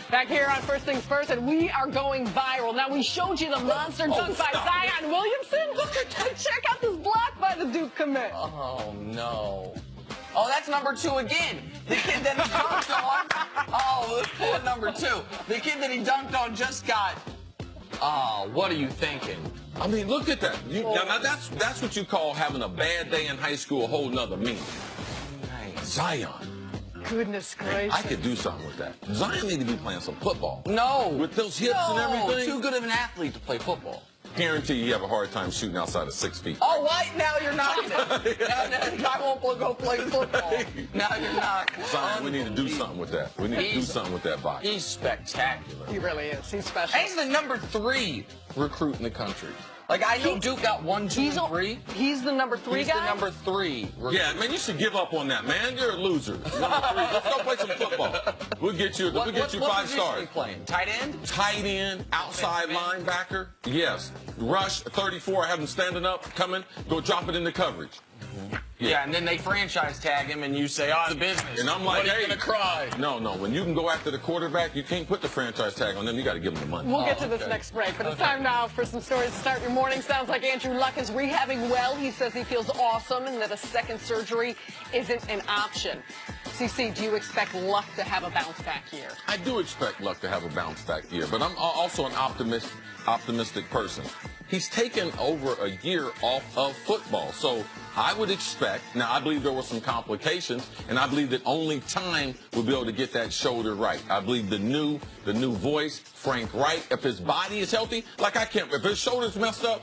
Back here on First Things First, and we are going viral. Now, we showed you the monster dunk by Zion Williamson. Look at that. Check out this block by the Duke commit. Oh, no. Oh, that's number 2 again. The kid that he dunked on. Oh, let's pull it number 2. The kid that he dunked on just got. Oh, what are you thinking? I mean, look at that. Now that's what you call having a bad day in high school, a whole nother meaning. Nice. Zion. Goodness gracious. I could do something with that. Zion need to be playing some football. No. With those hips and everything. Too good of an athlete to play football. Guarantee you have a hard time shooting outside of 6 feet. Oh, what? Now you're knocking it. I won't go play football. Now you're knocking. Zion, we need to do something with that. We need to do something with that body. He's spectacular. He really is. He's special. And he's the number 3 recruit in the country. Like, I know Duke got 1, 2, and 3. He's the number 3 He's guy? the number 3 recruit. Yeah, man, you should give up on that, man. You're a loser. Number 3. Let's go play some football. We'll get you 5 What stars. position are you playing? Tight end? Tight end, outside linebacker. Yes. Rush 34. I have him standing up, coming. Go drop it in the coverage. Yeah, and then they franchise tag him, and you say, oh, the business. And I'm like, what are hey, you going to cry? No. When you can go after the quarterback, you can't put the franchise tag on them. You got to give them the money. We'll get to this next break, but it's time now for some stories to start your morning. Sounds like Andrew Luck is rehabbing well. He says he feels awesome and that a second surgery isn't an option. CC, do you expect Luck to have a bounce-back year? I do expect Luck to have a bounce-back year, but I'm also an optimistic person. He's taken over a year off of football, so I would expect, now I believe there were some complications, and I believe that only time will be able to get that shoulder right. I believe the new voice, Frank Wright, if his body is healthy, if his shoulder's messed up,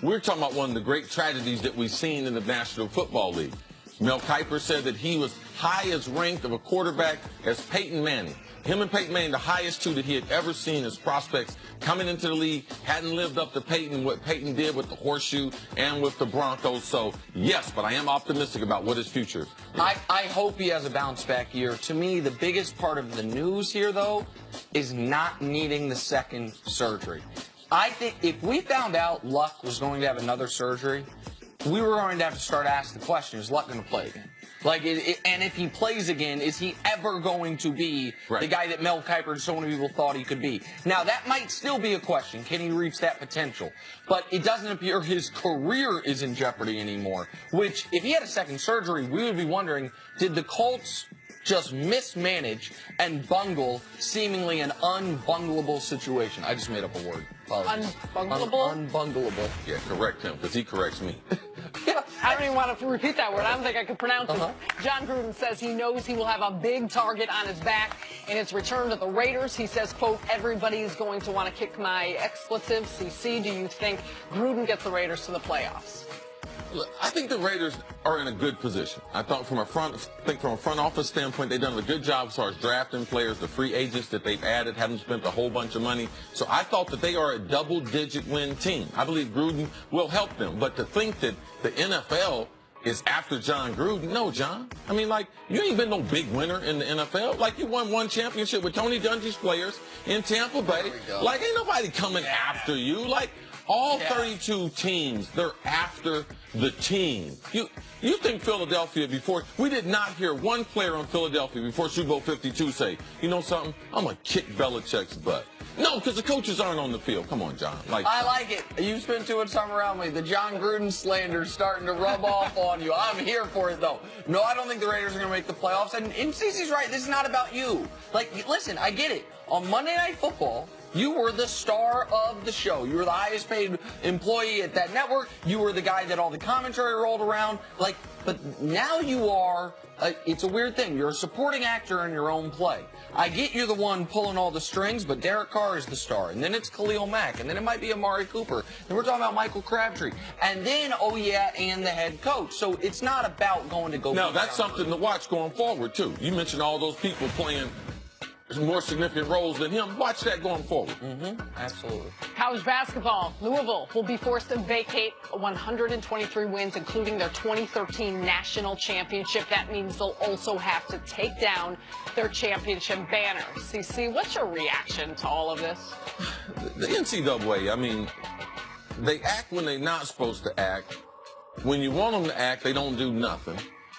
we're talking about one of the great tragedies that we've seen in the National Football League. Mel Kiper said that he was highest ranked of a quarterback as Peyton Manning. Him and Peyton Manning, the highest 2 that he had ever seen as prospects coming into the league, hadn't lived up to what Peyton did with the horseshoe and with the Broncos. So, yes, but I am optimistic about what his future is. I hope he has a bounce-back year. To me, the biggest part of the news here, though, is not needing the second surgery. I think if we found out Luck was going to have another surgery, we were going to have to start asking the question, is Luck going to play again? And if he plays again, is he ever going to be the guy that Mel Kiper and so many people thought he could be? Now, that might still be a question. Can he reach that potential? But it doesn't appear his career is in jeopardy anymore, which, if he had a second surgery, we would be wondering, did the Colts just mismanage and bungle seemingly an unbungleable situation? I just made up a word. Unbungleable? Unbungleable. Yeah, correct him, because he corrects me. I don't even want to repeat that word. I don't think I could pronounce it. John Gruden says he knows he will have a big target on his back in his return to the Raiders. He says, quote, everybody is going to want to kick my expletive. CC, do you think Gruden gets the Raiders to the playoffs? Look, I think the Raiders are in a good position. I thought from a front office standpoint, they've done a good job as far as drafting players, the free agents that they've added, haven't spent a whole bunch of money. So I thought that they are a double-digit win team. I believe Gruden will help them. But to think that the NFL is after John Gruden, no, John. I mean, you ain't been no big winner in the NFL. You won 1 championship with Tony Dungy's players in Tampa Bay. Ain't nobody coming after you. All 32 teams, they're after the team. You think Philadelphia before, we did not hear one player on Philadelphia before Super Bowl 52 say, you know something, I'm going to kick Belichick's butt. No, because the coaches aren't on the field. Come on, John. I like it. You spent too much time around me. The John Gruden slander is starting to rub off on you. I'm here for it, though. No, I don't think the Raiders are going to make the playoffs. And Cece's right. This is not about you. Listen, I get it. On Monday Night Football, you were the star of the show. You were the highest paid employee at that network. You were the guy that all the commentary rolled around. But now you are, it's a weird thing. You're a supporting actor in your own play. I get you're the one pulling all the strings, but Derek Carr is the star. And then it's Khalil Mack. And then it might be Amari Cooper. And we're talking about Michael Crabtree. And then, and the head coach. So it's not about going to go. No, that's something to watch going forward, too. You mentioned all those people playing more significant roles than him. Watch that going forward. Absolutely. College basketball. Louisville will be forced to vacate 123 wins, including their 2013 national championship. That means they'll also have to take down their championship banner. CC, what's your reaction to all of this? The NCAA, I mean, they act when they're not supposed to act. When you want them to act, they don't do nothing.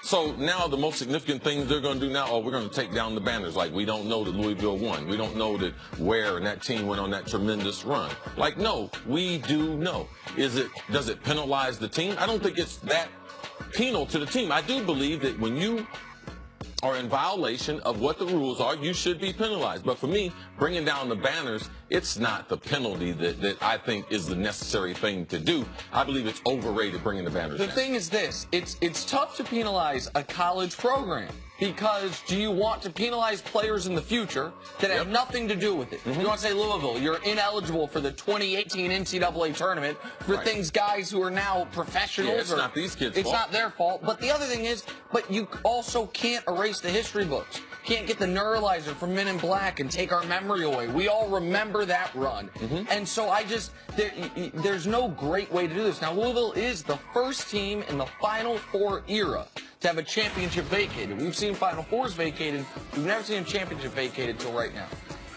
So now the most significant things they're going to do now, oh, we're going to take down the banners. Like, we don't know that Louisville won. We don't know that Ware and that team went on that tremendous run. Like, no, we do know. Does it penalize the team? I don't think it's that penal to the team. I do believe that when you are in violation of what the rules are, you should be penalized. But for me, bringing down the banners, it's not the penalty that I think is the necessary thing to do. I believe it's overrated bringing the banners down. The thing is this, it's tough to penalize a college program because do you want to penalize players in the future that have nothing to do with it? You want to say, Louisville, you're ineligible for the 2018 NCAA tournament for things guys who are now professionals. Yeah, it's not these kids' fault. It's not their fault. But the other thing is, but you also can't erase the history books. Can't get the neuralizer from Men in Black and take our memory away. We all remember that run. And so there's no great way to do this. Now, Louisville is the first team in the Final Four era to have a championship vacated. We've seen Final Fours vacated. We've never seen a championship vacated till right now.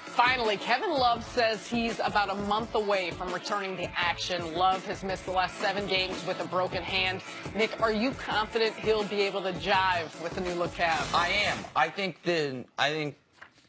Finally, Kevin Love says he's about a month away from returning to action. Love has missed the last 7 games with a broken hand. Nick, are you confident he'll be able to jive with the new look Cavs? I am. I think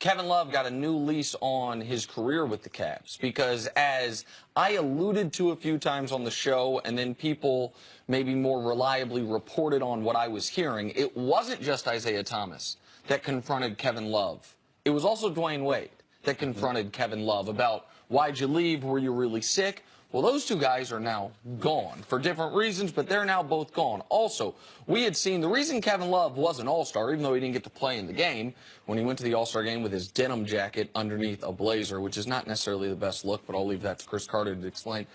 Kevin Love got a new lease on his career with the Cavs because, as I alluded to a few times on the show, and then people maybe more reliably reported on what I was hearing, it wasn't just Isaiah Thomas that confronted Kevin Love. It was also Dwayne Wade that confronted Kevin Love about, why'd you leave? Were you really sick? Well, those two guys are now gone for different reasons, but they're now both gone. Also, we had seen the reason Kevin Love was an all-star, even though he didn't get to play in the game, when he went to the all-star game with his denim jacket underneath a blazer, which is not necessarily the best look, but I'll leave that to Chris Carter to explain.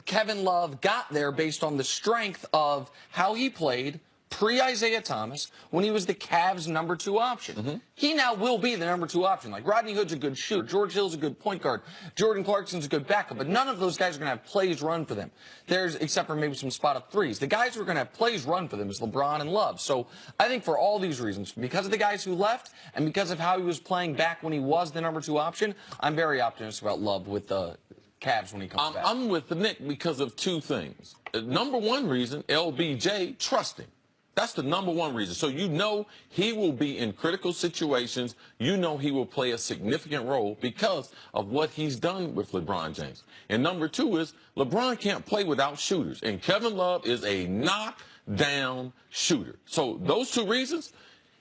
Kevin Love got there based on the strength of how he played pre-Isaiah Thomas when he was the Cavs' number 2 option. He now will be the number 2 option. Like, Rodney Hood's a good shooter. George Hill's a good point guard. Jordan Clarkson's a good backup. But none of those guys are going to have plays run for them. Except for maybe some spot-up threes. The guys who are going to have plays run for them is LeBron and Love. So I think for all these reasons, because of the guys who left and because of how he was playing back when he was the number 2 option, I'm very optimistic about Love with the Cavs when he comes back. I'm with Nick because of 2 things. Number 1 reason, LBJ, trusting. That's the number 1 reason. So you know he will be in critical situations. You know he will play a significant role because of what he's done with LeBron James. And number 2 is LeBron can't play without shooters. And Kevin Love is a knockdown shooter. So those 2 reasons,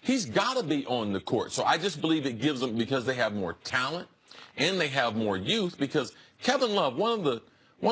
he's got to be on the court. So I just believe it gives them, because they have more talent and they have more youth, because Kevin Love, one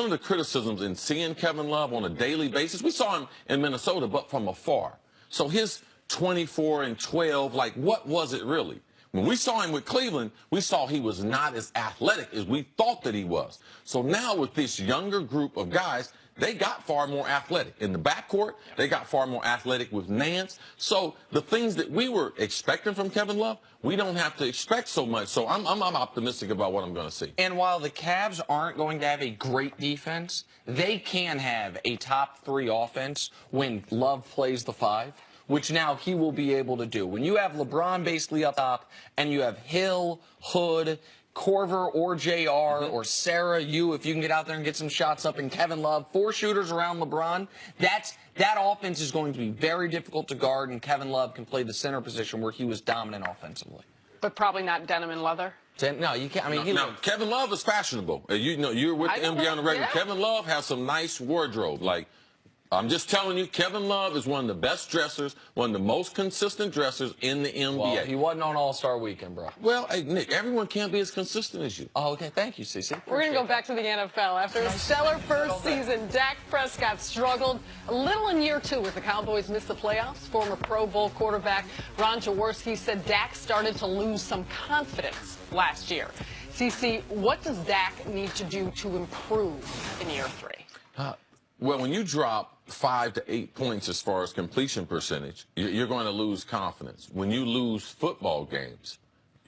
of the criticisms in seeing Kevin Love on a daily basis, we saw him in Minnesota, but from afar. So his 24 and 12, like, what was it really? When we saw him with Cleveland, we saw he was not as athletic as we thought that he was. So now with this younger group of guys, they got far more athletic. In the backcourt, they got far more athletic with Nance. So the things that we were expecting from Kevin Love, we don't have to expect so much. So I'm optimistic about what I'm going to see. And while the Cavs aren't going to have a great defense, they can have a top 3 offense when Love plays the 5, which now he will be able to do. When you have LeBron basically up top and you have Hill, Hood, Corver or JR or Sarah, if you can get out there and get some shots up, and Kevin Love, 4 shooters around LeBron, that offense is going to be very difficult to guard, and Kevin Love can play the center position where he was dominant offensively. But probably not denim and leather? No, you can't. I mean, Kevin Love is fashionable. You're with the NBA on the regular. Yeah. Kevin Love has some nice wardrobe. Like, I'm just telling you, Kevin Love is one of the best dressers, one of the most consistent dressers in the NBA. Well, he wasn't on All-Star Weekend, bro. Well, hey, Nick, everyone can't be as consistent as you. Oh, okay. Thank you, CC. We're going to go back to the NFL. After a stellar first season, Dak Prescott struggled a little in year 2 as the Cowboys missed the playoffs. Former Pro Bowl quarterback Ron Jaworski said Dak started to lose some confidence last year. CC, what does Dak need to do to improve in year 3? Well, when you drop 5 to 8 points as far as completion percentage, you're going to lose confidence. When you lose football games,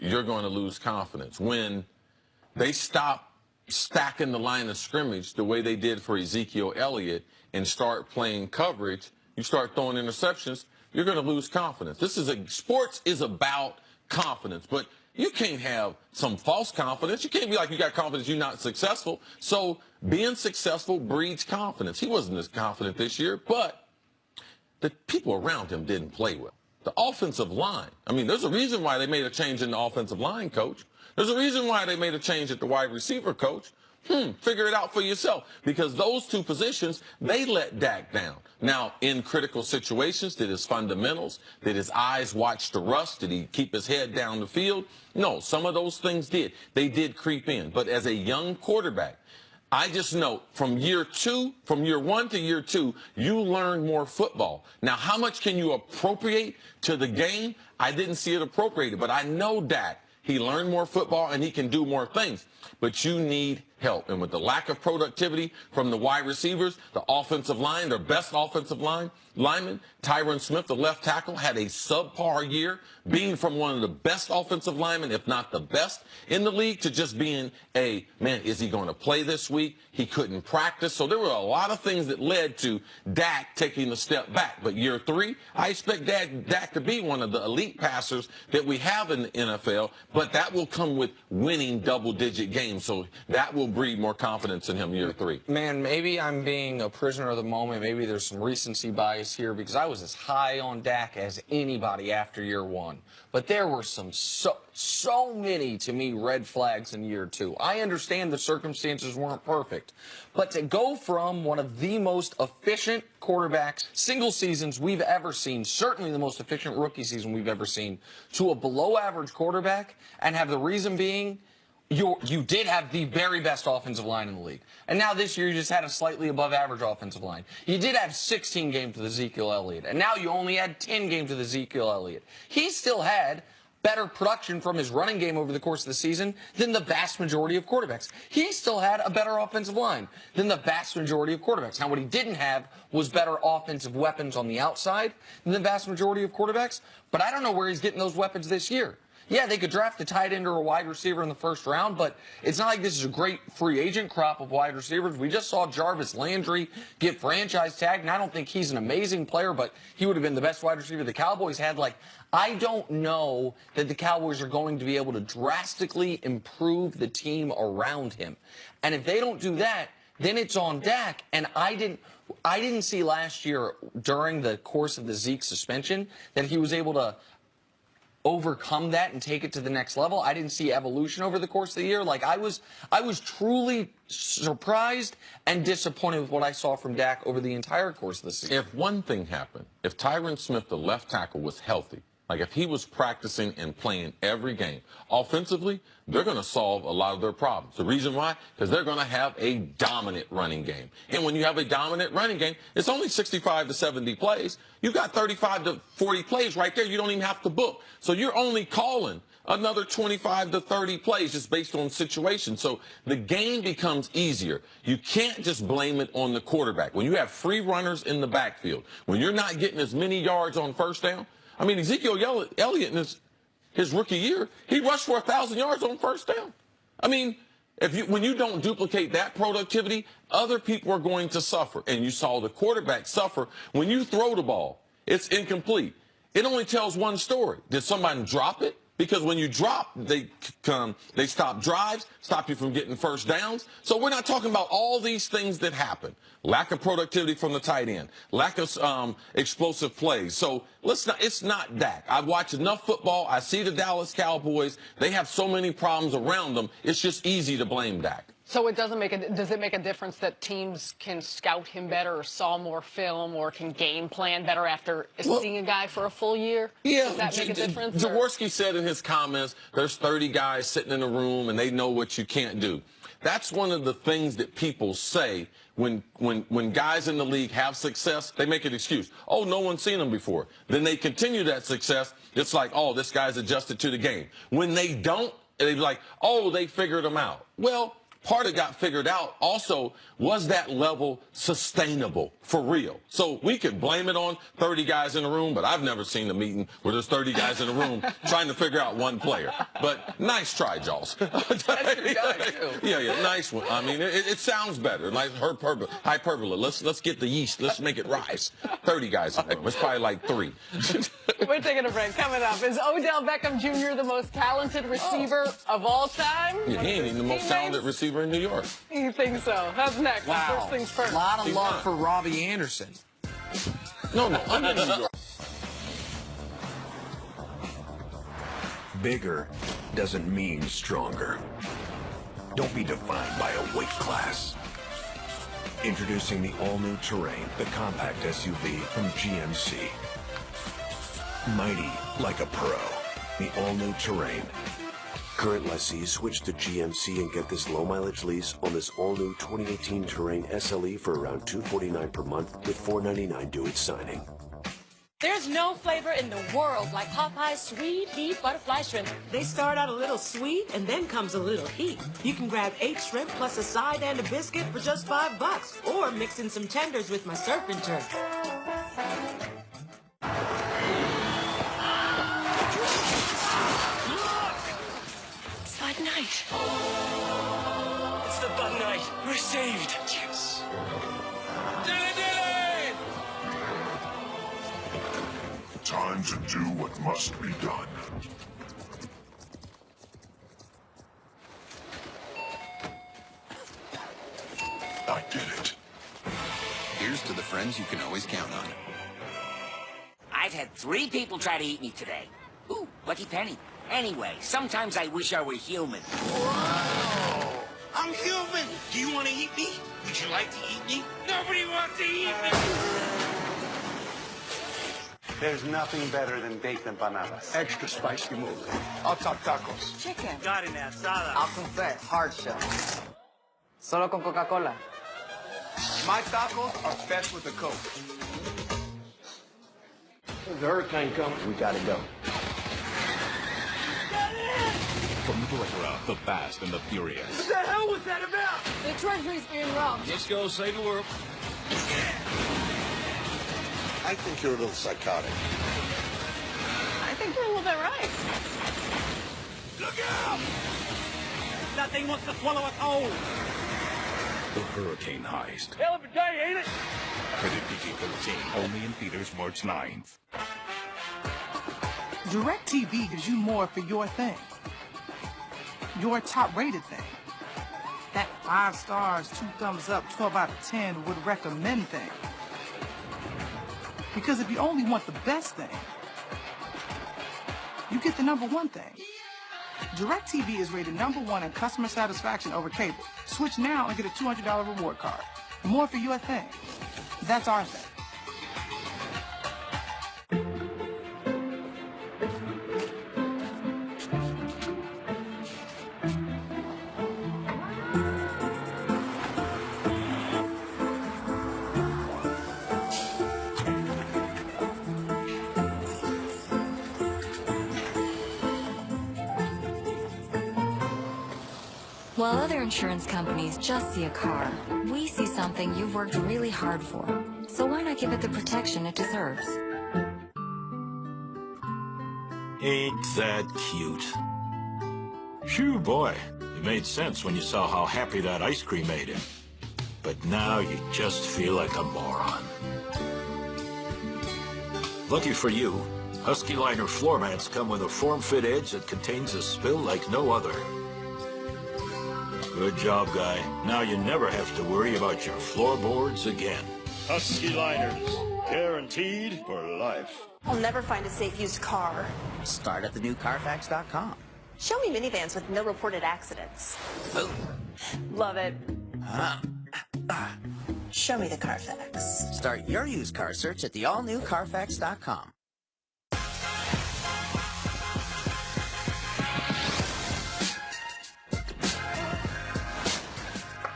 you're going to lose confidence. When they stop stacking the line of scrimmage the way they did for Ezekiel Elliott and start playing coverage, you start throwing interceptions, you're going to lose confidence. Sports is about confidence, but you can't have some false confidence. You can't be like you got confidence you're not successful. So being successful breeds confidence. He wasn't as confident this year, but the people around him didn't play well. The offensive line. I mean, there's a reason why they made a change in the offensive line coach. There's a reason why they made a change at the wide receiver coach. Figure it out for yourself, because those two positions, they let Dak down. Now, in critical situations, did his fundamentals, did his eyes watch the rust, did he keep his head down the field? No, some of those things did. They did creep in. But as a young quarterback, I just know from year 1 to year 2, you learn more football. Now, how much can you appropriate to the game? I didn't see it appropriated, but I know Dak. He learned more football and he can do more things. But you need help. And with the lack of productivity from the wide receivers, the offensive line, their best offensive lineman, Tyron Smith, the left tackle, had a subpar year, being from one of the best offensive linemen, if not the best in the league, to just being man, is he going to play this week? He couldn't practice. So there were a lot of things that led to Dak taking a step back. But year 3, I expect Dak to be one of the elite passers that we have in the NFL, but that will come with winning double-digit games. So that will breed more confidence in him year 3. Man, maybe I'm being a prisoner of the moment. Maybe there's some recency bias here, because I was as high on Dak as anybody after year 1. But there were some so many, to me, red flags in year 2. I understand the circumstances weren't perfect, but to go from one of the most efficient quarterbacks, single seasons we've ever seen, certainly the most efficient rookie season we've ever seen, to a below-average quarterback, and have the reason being you did have the very best offensive line in the league. And now this year you just had a slightly above average offensive line. You did have 16 games with Ezekiel Elliott, and now you only had 10 games with Ezekiel Elliott. He still had better production from his running game over the course of the season than the vast majority of quarterbacks. He still had a better offensive line than the vast majority of quarterbacks. Now, what he didn't have was better offensive weapons on the outside than the vast majority of quarterbacks, but I don't know where he's getting those weapons this year. Yeah, they could draft a tight end or a wide receiver in the first round, but it's not like this is a great free agent crop of wide receivers. We just saw Jarvis Landry get franchise tagged, and I don't think he's an amazing player, but he would have been the best wide receiver the Cowboys had. I don't know that the Cowboys are going to be able to drastically improve the team around him. And if they don't do that, then it's on Dak. And I didn't see last year during the course of the Zeke suspension that he was able to overcome that and take it to the next level. I didn't see evolution over the course of the year. I was truly surprised and disappointed with what I saw from Dak over the entire course of the season. If one thing happened, if Tyron Smith, the left tackle, was healthy, if he was practicing and playing every game, offensively, they're going to solve a lot of their problems. The reason why? Because they're going to have a dominant running game. And when you have a dominant running game, it's only 65 to 70 plays. You got 35 to 40 plays right there. You don't even have to book. So you're only calling another 25 to 30 plays just based on situation. So the game becomes easier. You can't just blame it on the quarterback. When you have free runners in the backfield, when you're not getting as many yards on first down, Ezekiel Elliott in his rookie year, he rushed for 1,000 yards on first down. When you don't duplicate that productivity, other people are going to suffer. And you saw the quarterback suffer. When you throw the ball, it's incomplete. It only tells one story. Did somebody drop it? Because when you drop, they stop drives, stop you from getting first downs. So we're not talking about all these things that happen. Lack of productivity from the tight end, lack of explosive plays. So it's not Dak. I've watched enough football. I see the Dallas Cowboys. They have so many problems around them. It's just easy to blame Dak. So does it make a difference that teams can scout him better or saw more film or can game plan better after seeing a guy for a full year? Yeah. Does that make a difference? Jaworski said in his comments, there's 30 guys sitting in a room and they know what you can't do. That's one of the things that people say when guys in the league have success, they make an excuse. Oh, no one's seen them before. Then they continue that success. It's like, oh, this guy's adjusted to the game. When they don't, they're like, oh, they figured them out. Well, part of it got figured out also, was that level sustainable for real? So we could blame it on 30 guys in a room, but I've never seen a meeting where there's 30 guys in a room trying to figure out one player. But nice try, Jaws. Yeah, nice one. It sounds better. Like hyperbole. Let's get the yeast. Let's make it rise. 30 guys in a room. It's probably like 3. We're taking a break. Coming up, is Odell Beckham Jr. the most talented receiver of all time? Yeah, he ain't even the most talented receiver in New York. You think so? That's next. Wow. First things first. A lot of love for Robbie Anderson. No, under New York. Bigger doesn't mean stronger. Don't be defined by a weight class. Introducing the all-new Terrain, the compact SUV from GMC. Mighty like a pro, the all-new Terrain. Current lessees switch to GMC and get this low-mileage lease on this all-new 2018 Terrain SLE for around $249 per month with $499 due at signing. There's no flavor in the world like Popeye's sweet heat butterfly shrimp. They start out a little sweet and then comes a little heat. You can grab 8 shrimp plus a side and a biscuit for just $5, or mix in some tenders with my surf and turf. It's Bud Night. It's the Bud Night. We're saved. Yes. Time to do what must be done. I did it. Here's to the friends you can always count on. I've had 3 people try to eat me today. Ooh, lucky penny. Anyway, sometimes I wish I were human. Whoa! I'm human! Do you want to eat me? Would you like to eat me? Nobody wants to eat me! There's nothing better than baked empanadas. Extra spicy move. I'll top tacos. Chicken. Carne asada. I'll confess, hard shell. Solo con Coca-Cola. My tacos are best with a Coke. The hurricane comes, we gotta go. From the director of The Fast and the Furious. What the hell was that about? The treasury's being robbed. Just go save the world. I think you're a little psychotic. I think you're a little bit right. Look out! That thing wants to swallow us whole. The Hurricane Heist. Hell of a day, ain't it? Rated PG-13. Only in theaters March 9th. DirecTV gives you more for your thing. Your top-rated thing. That 5 stars, 2 thumbs up, 12 out of 10 would recommend thing. Because if you only want the best thing, you get the #1 thing. DirecTV is rated #1 in customer satisfaction over cable. Switch now and get a $200 reward card. More for your thing. That's our thing. While other insurance companies just see a car, we see something you've worked really hard for. So why not give it the protection it deserves? Ain't that cute? Shoo, boy. It made sense when you saw how happy that ice cream made him. But now you just feel like a moron. Lucky for you, Husky Liner floor mats come with a form-fit edge that contains a spill like no other. Good job, guy. Now you never have to worry about your floorboards again. Husky Liners. Guaranteed for life. I'll never find a safe used car. Start at thenewcarfax.com. Show me minivans with no reported accidents. Love it. Show me the Carfax. Start your used car search at theallnewcarfax.com.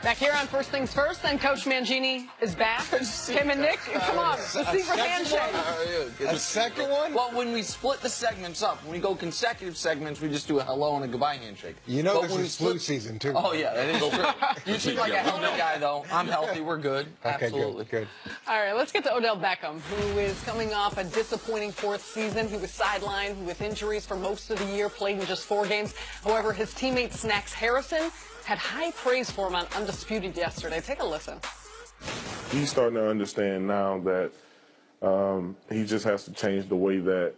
Back here on First Things First, and Coach Mangini is back. Him and Nick, come on, the secret handshake. How are you? A second one? Well, when we split the segments up, when we go consecutive segments, we just do a hello and a goodbye handshake. You know But this when we is flu season, too. Oh, yeah, that is true. You seem like a healthy guy, though. I'm healthy. We're good. Okay, Absolutely. good. All right, let's get to Odell Beckham, who is coming off a disappointing 4th season. He was sidelined with injuries for most of the year, played in just 4 games. However, his teammate Snacks Harrison had high praise for him on Undisputed yesterday. Take a listen. He's starting to understand now that he just has to change the way that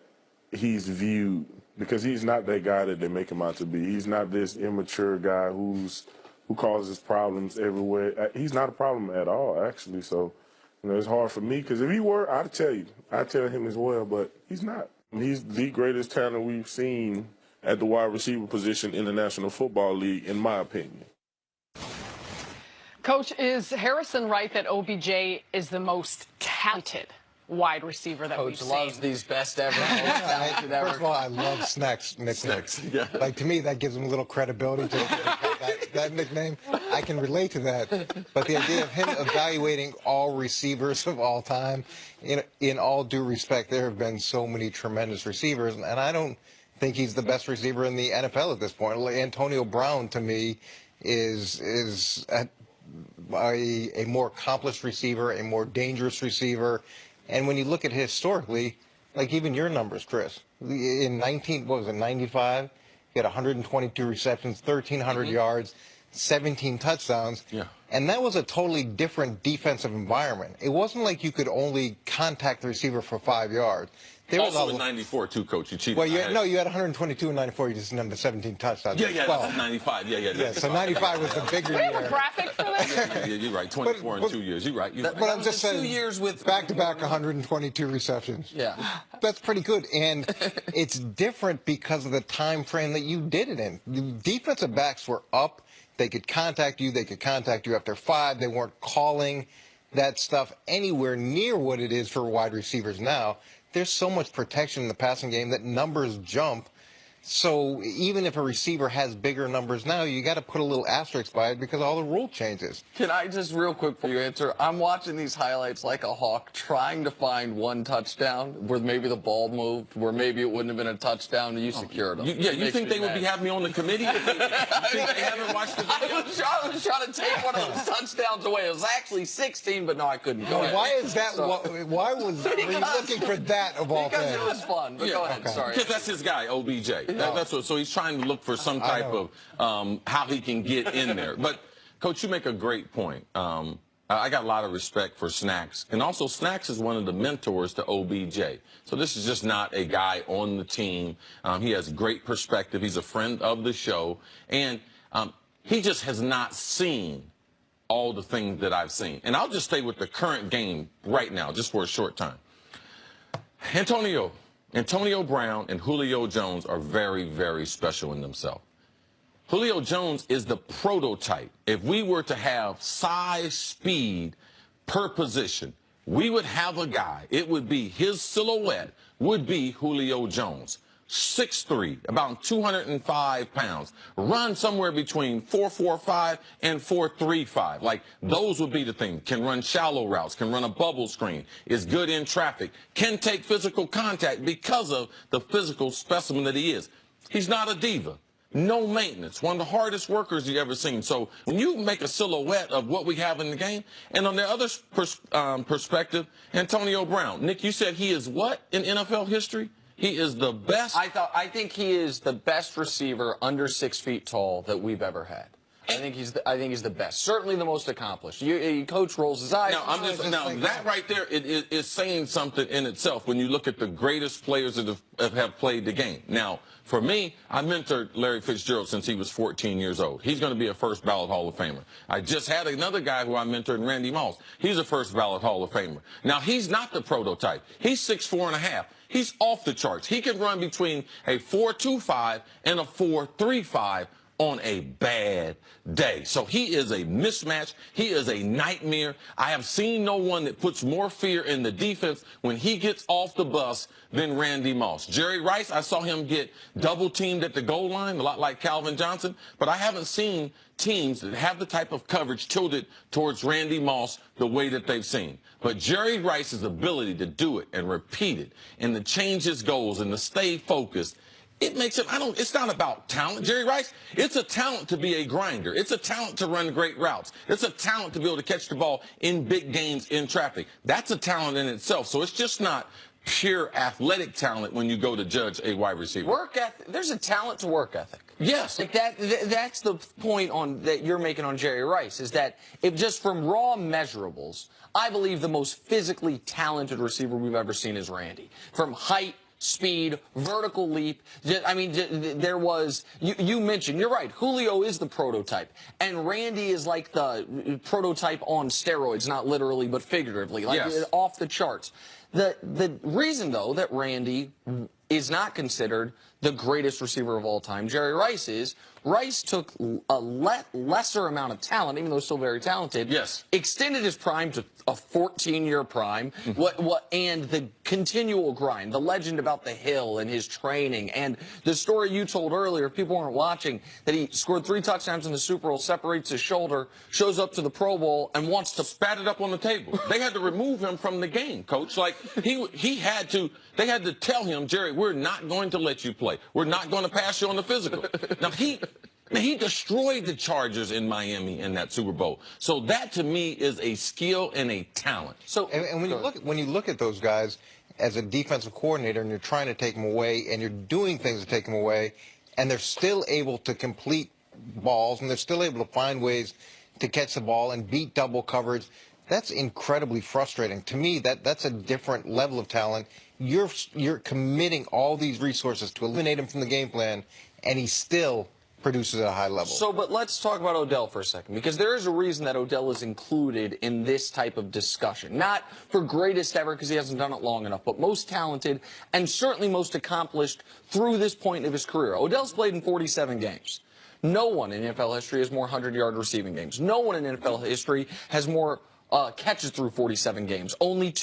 he's viewed, because he's not that guy that they make him out to be. He's not this immature guy who causes problems everywhere. He's not a problem at all, actually. So, You know, it's hard for me because if he were, I'd tell you. I'd tell him as well, but he's not. He's the greatest talent we've seen at the wide receiver position in the National Football League, in my opinion. Coach, is Harrison right that OBJ is the most talented wide receiver that we've Coach seen? loves these best ever. First of all, I love Snacks nickname. Yeah. Like, to me, that gives him a little credibility to that nickname. I can relate to that. But the idea of him evaluating all receivers of all time, in all due respect, there have been so many tremendous receivers, and I don't think he's the best receiver in the NFL at this point. Antonio Brown, to me, is a more accomplished receiver, a more dangerous receiver. And when you look at historically, like even your numbers, Chris, in 95, he had 122 receptions, 1,300 yards, 17 touchdowns. Yeah. And that was a totally different defensive environment. It wasn't like you could only contact the receiver for 5 yards. There Also was in 94, too, Coach. You cheated. Well, you had 122 in 94. You just named the 17 touchdowns. Yeah, that's 95. Yeah. So 95 was the bigger year. Do we have a graphic for this? Yeah, you're right. 24 in 2 years. You're right. But I'm just saying, 2 years with back-to-back 122 receptions. Yeah. That's pretty good. And it's different because of the time frame that you did it in. The defensive backs were up. They could contact you. They could contact you after 5. They weren't calling that stuff anywhere near what it is for wide receivers now. There's so much protection in the passing game that numbers jump. So even if a receiver has bigger numbers now, you got to put a little asterisk by it because all the rule changes. Can I just real quick for you answer? I'm watching these highlights like a hawk, trying to find one touchdown where maybe the ball moved, where maybe it wouldn't have been a touchdown, and you secured them. You think they would be having me on the committee? You think they haven't watched the video? I was trying to take one of those touchdowns away. It was actually 16, but no, I couldn't. Go ahead. Why is that? Why were you looking for that of all things? Because it was fun. But go ahead. Sorry. Because that's his guy, OBJ. That's what. So he's trying to look for some type of how he can get in there. But Coach, you make a great point. I got a lot of respect for Snacks, and also Snacks is one of the mentors to OBJ. So this is just not a guy on the team. He has great perspective. He's a friend of the show, and he just has not seen all the things that I've seen. And I'll just stay with the current game right now, just for a short time. Antonio Brown and Julio Jones are very, very special in themselves. Julio Jones is the prototype. If we were to have size, speed per position, we would have a guy. It would be his silhouette would be Julio Jones. 6'3", about 205 pounds. Run somewhere between 4.45 and 4.35. Like, those would be the things. Can run shallow routes, can run a bubble screen, is good in traffic, can take physical contact because of the physical specimen that he is. He's not a diva. No maintenance. One of the hardest workers you've ever seen. So when you make a silhouette of what we have in the game, and on the other perspective, Antonio Brown. Nick, you said he is what in NFL history? He is the best. I think he is the best receiver under 6 feet tall that we've ever had. I think he's the best. Certainly the most accomplished. Coach rolls his eyes. Now, that right there is saying something in itself when you look at the greatest players that have played the game. Now, for me, I mentored Larry Fitzgerald since he was 14 years old. He's going to be a first ballot Hall of Famer. I just had another guy who I mentored, Randy Moss. He's a first ballot Hall of Famer. Now, he's not the prototype. He's 6'4.5". He's off the charts. He can run between a 4.25 and a 4.35 on a bad day. So he is a mismatch. He is a nightmare. I have seen no one that puts more fear in the defense when he gets off the bus than Randy Moss. Jerry Rice, I saw him get double teamed at the goal line, a lot like Calvin Johnson, but I haven't seen teams that have the type of coverage tilted towards Randy Moss the way that they've seen. But Jerry Rice's ability to do it and repeat it and to change his goals and to stay focused, it makes him, it's not about talent. Jerry Rice, it's a talent to be a grinder. It's a talent to run great routes. It's a talent to be able to catch the ball in big games in traffic. That's a talent in itself. So it's just not pure athletic talent when you go to judge a wide receiver. Work ethic. There's a talent to work ethic. Yes. Like that's the point that you're making on Jerry Rice, is that if just from raw measurables, I believe the most physically talented receiver we've ever seen is Randy. From height, speed, vertical leap. I mean, there was, you mentioned, you're right, Julio is the prototype, and Randy is like the prototype on steroids, not literally but figuratively, like off the charts. The reason, though, that Randy is not considered the greatest receiver of all time, Jerry Rice is, Rice took a lesser amount of talent, even though still very talented, extended his prime to a 14-year prime, and the continual grind, the legend about the hill and his training, and the story you told earlier, if people weren't watching, that he scored 3 touchdowns in the Super Bowl, separates his shoulder, shows up to the Pro Bowl, and wants to spat it up on the table. They had to remove him from the game, Coach. Like, he had to, they had to tell him, Jerry, we're not going to let you play. We're not going to pass you on the physical. Now, he destroyed the Chargers in Miami in that Super Bowl. So that, to me, is a skill and a talent. So, and when you look at those guys as a defensive coordinator, and you're trying to take them away, and you're doing things to take them away, and they're still able to complete balls, and they're still able to find ways to catch the ball and beat double coverage, that's incredibly frustrating. To me, that's a different level of talent. You're committing all these resources to eliminate him from the game plan, and he still produces at a high level. So, but let's talk about Odell for a second, because there is a reason that Odell is included in this type of discussion. Not for greatest ever, because he hasn't done it long enough, but most talented and certainly most accomplished through this point of his career. Odell's played in 47 games. No one in NFL history has more 100-yard receiving games. No one in NFL history has more catches through 47 games. Only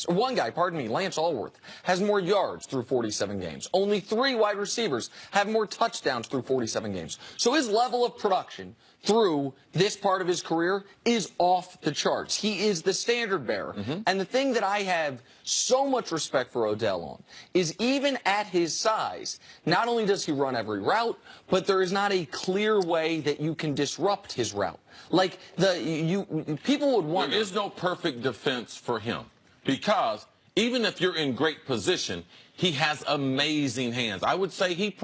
one guy, Lance Allworth, has more yards through 47 games. Only 3 wide receivers have more touchdowns through 47 games. So his level of production through this part of his career is off the charts. He is the standard bearer. And the thing that I have so much respect for Odell on is, even at his size, not only does he run every route, but there is not a clear way that you can disrupt his route. Like, people would wonder. There is no perfect defense for him, because even if you're in great position, he has amazing hands. I would say he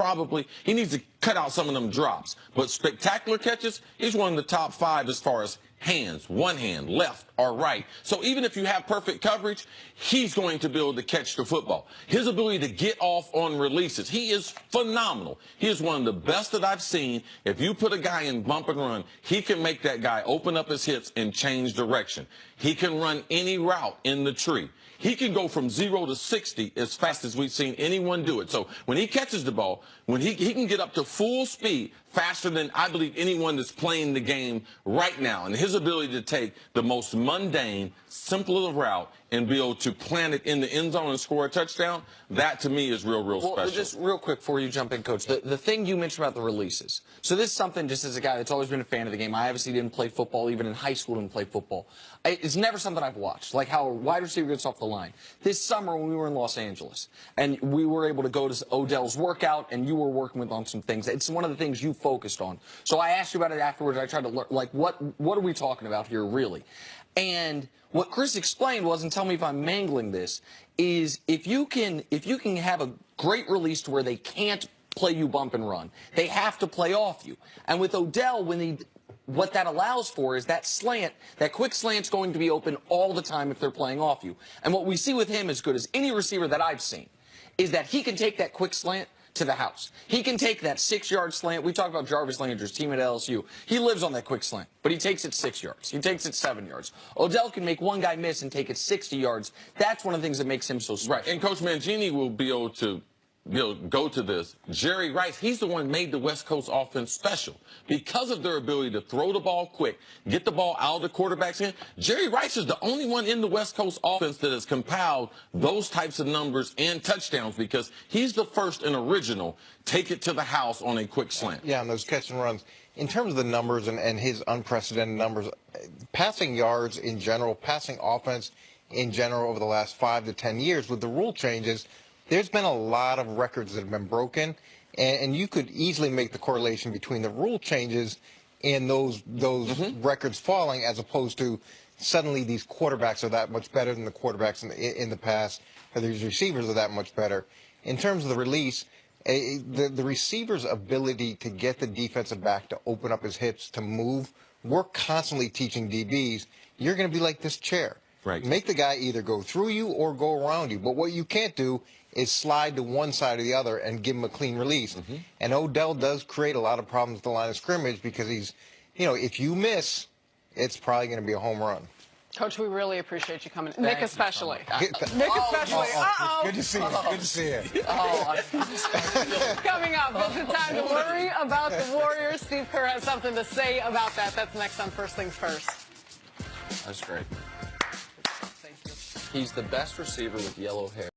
needs to cut out some of them drops. But spectacular catches, he's one of the top 5 as far as hands, one hand, left or right. So even if you have perfect coverage, he's going to be able to catch the football. His ability to get off on releases, he is phenomenal. He is one of the best that I've seen. If you put a guy in bump and run, he can make that guy open up his hips and change direction. He can run any route in the tree. He can go from 0 to 60 as fast as we've seen anyone do it. So when he catches the ball, when he can get up to full speed faster than I believe anyone that's playing the game right now. And his ability to take the most mundane, simple route and be able to plant it in the end zone and score a touchdown, that to me is real special. Just real quick before you jump in, Coach, the thing you mentioned about the releases. So this is something, just as a guy that's always been a fan of the game, I obviously didn't play football, even in high school didn't play football. It's never something I've watched, like how a wide receiver gets off the line. This summer when we were in Los Angeles, and we were able to go to Odell's workout, and you were working with on some things, it's one of the things you focused on. So I asked you about it afterwards. I tried to learn, like, what are we talking about here, really? And what Chris explained was, and tell me if I'm mangling this, is if you can have a great release to where they can't play you bump and run, they have to play off you. And with Odell, what that allows for is that slant, that quick slant's going to be open all the time if they're playing off you. And what we see with him, as good as any receiver that I've seen, is that he can take that quick slant to the house. He can take that 6-yard slant. We talked about Jarvis Landry's team at LSU. He lives on that quick slant, but he takes it 6 yards. He takes it 7 yards. Odell can make one guy miss and take it 60 yards. That's one of the things that makes him so special. Right, and Coach Mangini will be able to go to this. Jerry Rice, he's the one who made the West Coast offense special because of their ability to throw the ball quick, get the ball out of the quarterback's hand. Jerry Rice is the only one in the West Coast offense that has compiled those types of numbers and touchdowns, because he's the first and original take it to the house on a quick slant. Yeah, and those catch and runs. In terms of the numbers and his unprecedented numbers, passing yards in general, passing offense in general over the last 5 to 10 years, with the rule changes, there's been a lot of records that have been broken, and you could easily make the correlation between the rule changes and those records falling, as opposed to suddenly these quarterbacks are that much better than the quarterbacks in the past, or these receivers are that much better. In terms of the release, the receiver's ability to get the defensive back to open up his hips, to move, we're constantly teaching DBs, you're going to be like this chair. Right. Make the guy either go through you or go around you. But what you can't do is slide to one side or the other and give him a clean release. And Odell does create a lot of problems at the line of scrimmage because he's, if you miss, it's probably going to be a home run. Coach, we really appreciate you coming. Nick especially. Nick especially. Good to see you. Good to see you. Coming up, is it time to worry about the Warriors? Steve Kerr has something to say about that. That's next on First Things First. That's great. Thank you. He's the best receiver with yellow hair.